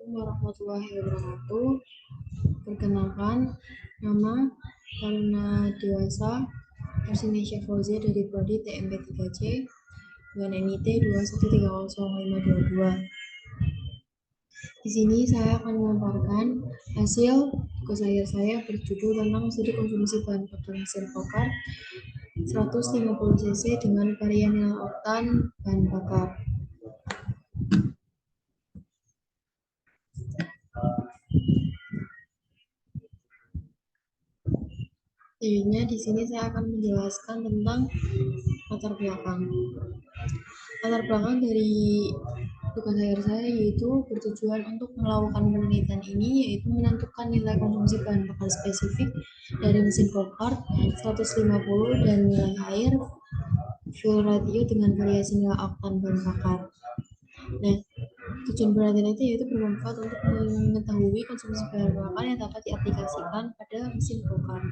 Assalamualaikum warahmatullahi wabarakatuh. Perkenalkan, nama Taruna Dewasa Arsinesya Fauzia dari Prodi TMP 3C dengan NIT 2130522. Di sini saya akan memaparkan hasil tugas akhir saya berjudul tentang studi konsumsi bahan bakar mesin pokar 150 cc dengan varian nilai oktan bahan bakar. Selanjutnya di sini saya akan menjelaskan tentang latar belakang. Latar belakang dari tugas akhir saya yaitu bertujuan untuk melakukan penelitian ini, yaitu menentukan nilai konsumsi bahan bakar spesifik dari mesin go-kart 150 dan nilai air fuel ratio dengan variasi nilai oktan bahan bakar. Nah, tujuan penelitian itu yaitu bermanfaat untuk mengetahui konsumsi bahan bakar yang dapat diaplikasikan pada mesin go-kart.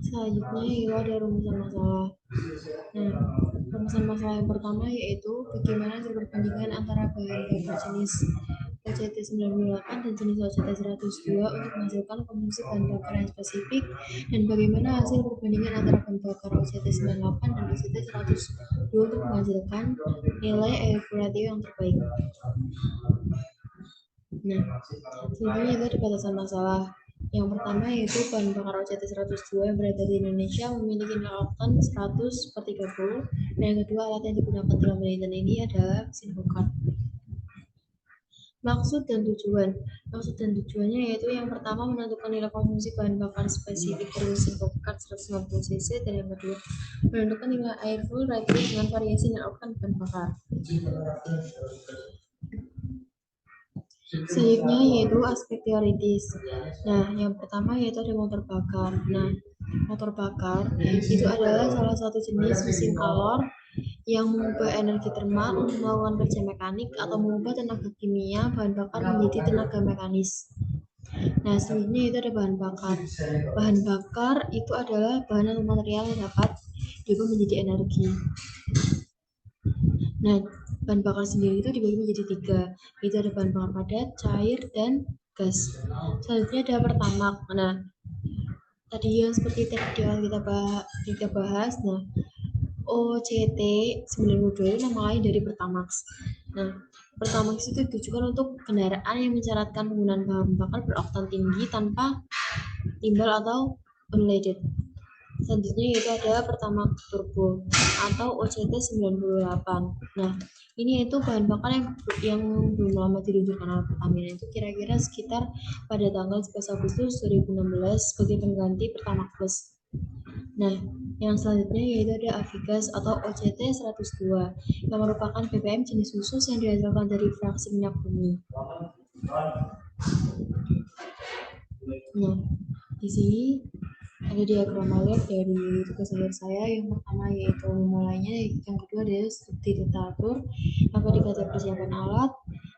Selanjutnya yaitu ada rumusan masalah. Nah, rumusan masalah yang pertama yaitu bagaimana perbandingan antara bahan bakar jenis OCT 98 dan jenis OCT 102 untuk menghasilkan konsumsi bahan bakar yang spesifik, dan bagaimana hasil perbandingan antara bahan bakar OCT 98 dan OCT 102 untuk menghasilkan nilai air ratio yang terbaik. Nah, selanjutnya itu ada batasan masalah. Yang pertama yaitu bahan bakar OCT 102 yang berada di Indonesia memiliki nilai oktan 100/30, dan yang kedua alat yang digunakan dalam penelitian ini adalah mesin go-kart. Maksud dan tujuan. Maksud dan tujuannya yaitu yang pertama menentukan nilai konsumsi bahan bakar spesifik dari mesin go-kart 150 cc, dan yang kedua menentukan nilai air fuel ratio dengan variasi nilai oktan bahan bakar. Selanjutnya yaitu aspek teoritis. Nah, yang pertama yaitu ada motor bakar. Nah, motor bakar itu adalah salah satu jenis mesin kalor yang mengubah energi termal untuk melakukan kerja mekanik atau mengubah tenaga kimia bahan bakar menjadi tenaga mekanis. Nah, selanjutnya itu ada bahan bakar. Bahan bakar itu adalah bahan atau material yang dapat diubah menjadi energi. Nah, bahan bakar sendiri itu dibagi menjadi 3. Itu ada bahan bakar padat, cair, dan gas. Selanjutnya ada pertamak. Nah, tadi yang seperti tadi di awal kita bahas, nah, OCT 92 itu nama lain dari Pertamax. Nah, Pertamax itu ditujukan untuk kendaraan yang mensyaratkan penggunaan bahan bakar beroktan tinggi tanpa timbal atau unleaded. Selanjutnya yaitu ada Pertamax Turbo atau OCT 98. Nah, ini yaitu bahan bakar yang belum lama diluncurkan oleh Pertamina, itu kira-kira sekitar pada tanggal 11 Agustus 2016 sebagai pengganti Pertamax Plus. Nah, yang selanjutnya yaitu ada Avigas atau OCT 102 yang merupakan BBM jenis khusus yang dihasilkan dari fraksi minyak bumi. Nah, di sini ada diagram alert dari tugas akhir saya. Yang pertama yaitu memulainya, yang kedua adalah studi teratur, yang ketiga ada persiapan alat,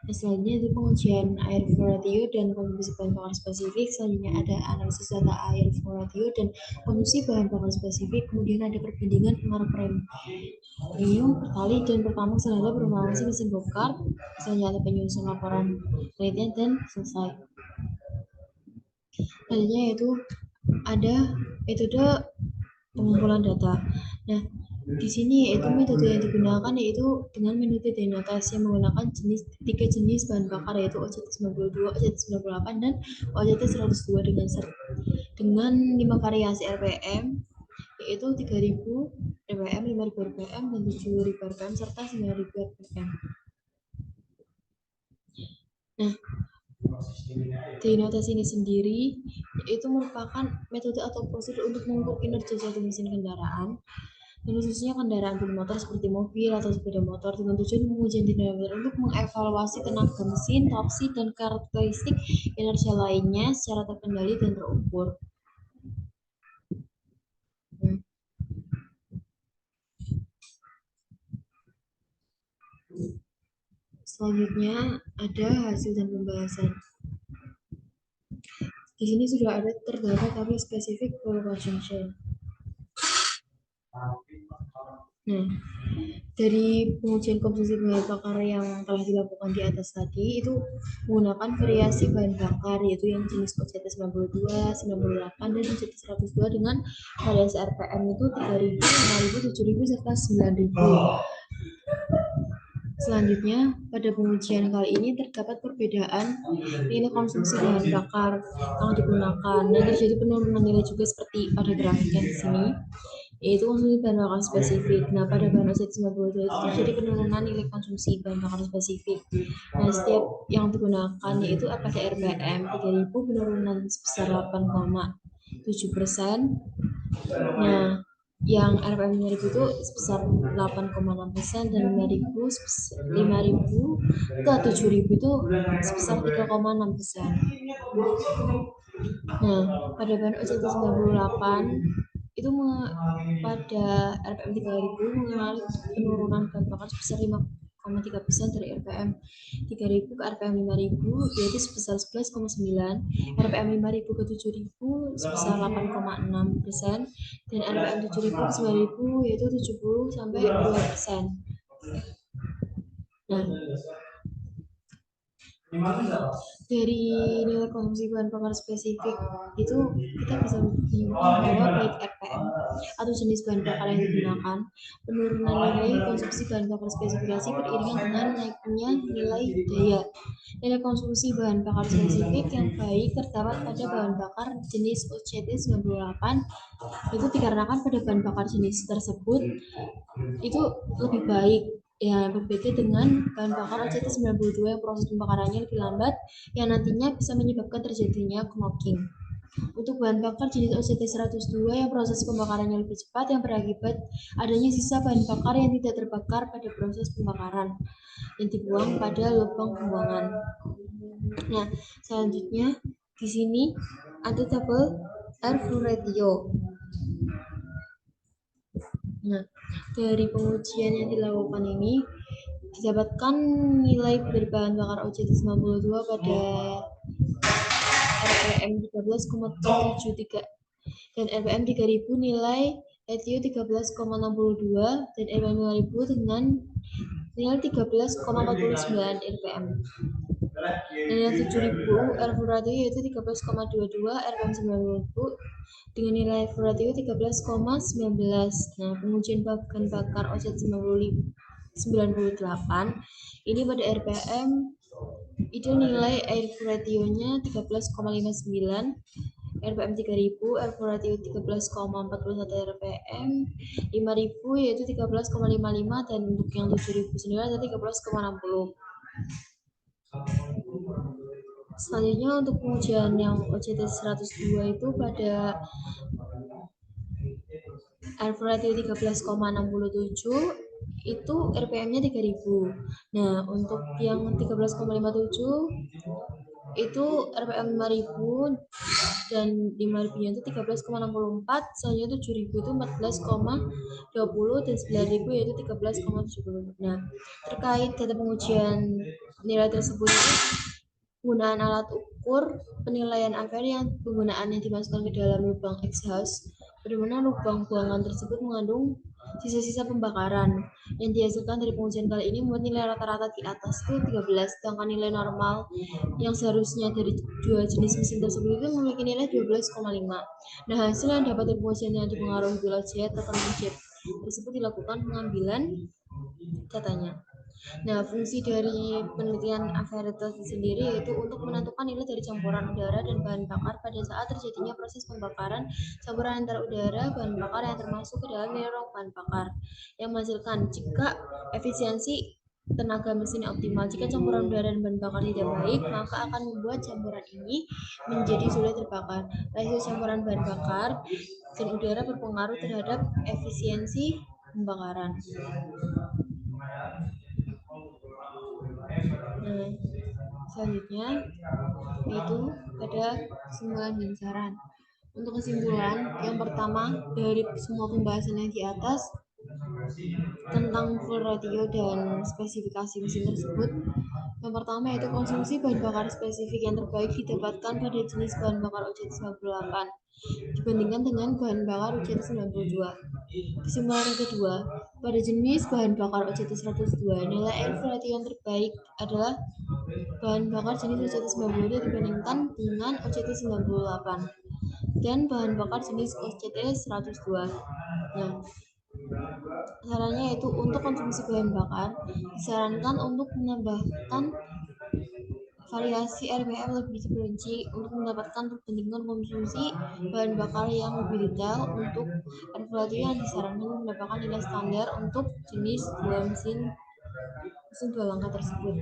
dan selanjutnya itu pengujian air flow ratio dan konsumsi bahan bakar spesifik. Selanjutnya ada analisis data air flow ratio dan konsumsi bahan bakar spesifik. Kemudian ada perbandingan pengaruh premium, pertalite, dan pertama selanjutnya bermasi mesin go-kart. Selanjutnya ada penyusun laporan penelitian dan selesai. Selanjutnya yaitu ada metode pengumpulan data. Nah, di sini yaitu metode yang digunakan yaitu dengan metode denotasi yang menggunakan tiga jenis bahan bakar, yaitu OCT 92, OCT 98, dan OCT 102 dengan 5 variasi RPM, yaitu 3000 RPM, 5000 RPM, dan 7000 RPM serta 9000 RPM. Nah, denotasi ini sendiri itu merupakan metode atau prosedur untuk mengukur kinerja suatu mesin kendaraan, dan khususnya kendaraan bermotor seperti mobil atau sepeda motor, dengan tujuan menguji dinamika untuk mengevaluasi tenaga mesin, torsi, dan karakteristik inersia lainnya secara terkendali dan terukur. Selanjutnya ada hasil dan pembahasan. Di sini sudah ada terdapat tabel spesifik fuel consumption. Nah, dari pengujian konsumsi bahan bakar yang telah dilakukan di atas tadi itu menggunakan variasi bahan bakar yaitu yang jenis OCT 92, 98 dan OCT 102 dengan variasi RPM itu 3000, 5000, 7000 serta 9000. Selanjutnya, pada pengujian kali ini terdapat perbedaan nilai konsumsi bahan bakar yang digunakan dan terjadi penurunan nilai juga seperti pada grafik yang di sini, yaitu konsumsi bahan bakar spesifik. Nah, pada bahan OCT 92 itu terjadi penurunan nilai konsumsi bahan bakar spesifik. Nah, setiap yang digunakan yaitu pada RPM 3000 penurunan sebesar 8,7%. Nah, yang RPM 5000 itu sebesar 8,6% dan 5000 ke 7000 itu sebesar 3,6%. Nah, pada bahan OCT 98 itu pada RPM 3000 mengalami penurunan bahan bakar sebesar 5,3% dari RPM 3000 ke RPM 5000 yaitu sebesar 11,9, RPM 5000 ke 7000 sebesar 8,6% dan RPM 7000 ke 9000 yaitu 70 sampai 2%. Nah, dari nilai konsumsi bahan bakar spesifik itu kita bisa menyimpulkan bahwa baik RPM atau jenis bahan bakar yang digunakan, penurunan nilai konsumsi bahan bakar spesifikasi beriringan dengan naiknya nilai daya. Nilai konsumsi bahan bakar spesifik yang baik terdapat pada bahan bakar jenis OCT 98 itu dikarenakan pada bahan bakar jenis tersebut itu lebih baik ya, berbeda dengan bahan bakar OCT 92 yang proses pembakarannya lebih lambat yang nantinya bisa menyebabkan terjadinya knocking. Untuk bahan bakar jenis OCT 102 yang proses pembakarannya lebih cepat yang berakibat adanya sisa bahan bakar yang tidak terbakar pada proses pembakaran yang dibuang pada lubang pembuangan. Nah, selanjutnya di sini ada tabel air flow ratio. Nah, dari pengujian yang dilakukan ini didapatkan nilai dari bahan bakar OCT 92 pada RPM 13,73 dan RPM 3000 nilai ratio 13,62 dan RPM 5000 dengan nilai 13,49 RPM. Dan yang 7000 R ratio yaitu 13,22, RPM 9000 dengan nilai F ratio 13,19. Nah, pengujian bahan bakar OCT 98 ini pada RPM itu nilai air ratio-nya 13,59, RPM 3000, air ratio 13,41 RPM, 5000 yaitu 13,55 dan untuk yang 7000 sendiri ada 13,60. Selanjutnya untuk pengujian yang OCT 102 itu pada air ratio 13,67 itu RPM-nya 3000. Nah, untuk yang 13,57 itu RPM 5000 dan 5000 itu 13,64, selanjutnya 7000 itu 14,20 dan 9000 yaitu 13,70. Nah, terkait data pengujian nilai tersebut itu penggunaan alat ukur penilaian ampere yang penggunaannya dimasukkan ke dalam lubang exhaust, pada mana lubang buangan tersebut mengandung sisa-sisa pembakaran yang dihasilkan dari pengujian kali ini membuat nilai rata-rata di atas itu 13, sedangkan nilai normal yang seharusnya dari dua jenis mesin tersebut itu memiliki nilai 12,5. Nah, hasil yang dapat dari pengujian yang dipengaruhi bila jet atau jet tersebut dilakukan pengambilan datanya. Nah, fungsi dari penelitian Average sendiri yaitu untuk menentukan nilai dari campuran udara dan bahan bakar pada saat terjadinya proses pembakaran campuran antara udara bahan bakar yang termasuk ke dalam nilai bahan bakar yang menghasilkan jika efisiensi tenaga mesin optimal. Jika campuran udara dan bahan bakar tidak baik, maka akan membuat campuran ini menjadi sulit terbakar. Rasio campuran bahan bakar dan udara berpengaruh terhadap efisiensi pembakaran. Nah, selanjutnya itu ada kesimpulan dan saran. Untuk kesimpulan, yang pertama dari semua pembahasan yang di atas tentang full ratio dan spesifikasi mesin tersebut, Yang pertama yaitu konsumsi bahan bakar spesifik yang terbaik didapatkan pada jenis bahan bakar UJT-98 dibandingkan dengan bahan bakar UJT-92. Kesimpulan yang kedua, pada jenis bahan bakar UJT-102, nilai air variety yang terbaik adalah bahan bakar jenis UJT-92 dibandingkan dengan UJT-98 dan bahan bakar jenis UJT-102. Nah, sarannya yaitu untuk konsumsi bahan bakar disarankan untuk menambahkan variasi RPM lebih terperinci untuk mendapatkan perbandingan konsumsi bahan bakar yang lebih detail. Untuk RPM yang disarankan mendapatkan nilai standar untuk jenis dua mesin dua langkah tersebut.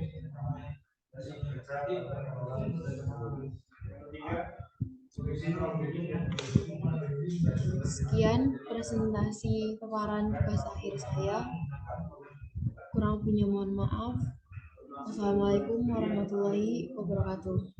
Sekian presentasi paparan tugas akhir saya. Kurang lebihnya mohon maaf. Wassalamualaikum warahmatullahi wabarakatuh.